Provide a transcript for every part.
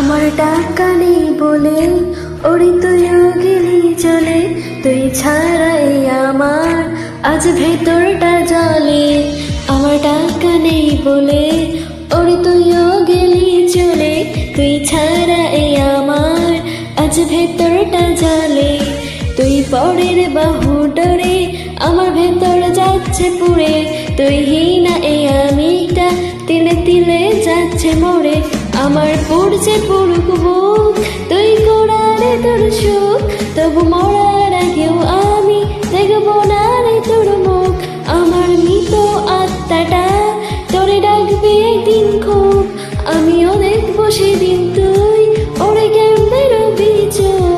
আমার টাকা নেই বলে ওরে তুইও গেলি চলে, তুই ছাড়াই আমার আজ ভেতরটা জলে। আমার টাকা নেই বলে ওরে তুইও গেলি চলে, তুই ছাড়াই আমার আজ ভেতরটা জলে। তুই পরের বাহু ডরে আমার ভেতর যাচ্ছে পুড়ে, তুই হীনা এই আমিটা তিলে তিলে যাচ্ছে মরে। আমার পড়ছে পুরুক বুক, তুই গোড়ারে তোর সুখ, তবু মরার আগেও আমি দেখবো না রে তোর মুখ। আমার মৃত আত্মাটা তোরে ডাকবে একদিন খুব, আমিও দেখবো সেদিন তুই ওরে কেমনে রবি চোখ।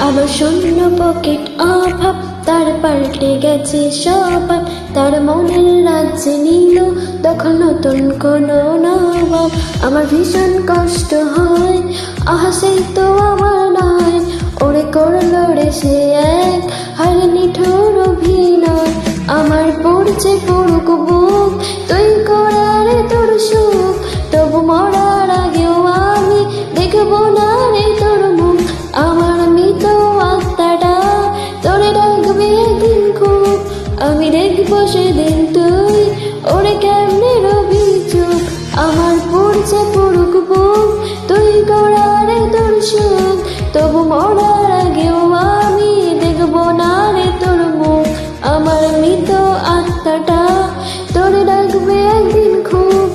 আমার শূন্য পকেট অভাব, তার পাল্টে গেছে স্বভাব, তার মনের রাজ্যে নিল তখন নতুন কোনো নবাব। আমার ভীষণ কষ্ট হয়, আহা সেই তো আমার নয়, ওরে করলো রে সে এক হার নিঠুর অভিনয়। আমার পড়ছে পুরুক বুক, তুই করারে তোর সুখ, তবু মরার আগেও আমি দেখবো না রে তোর মুখ। আমার মৃত আত্মাটা তোরে ডাকবে একদিন খুব, আমি দেখবো সেদিন তুই ওরে কেমনে রবি চুপ। আমার পড়ছে পুরুক বুক, তুই করারে তোর সুখ, তবু মরার আগেও আমি দেখবো না রে তোর মুখ। আমার মৃত আত্মাটা তোরে ডাকবে একদিন খুব,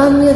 আমি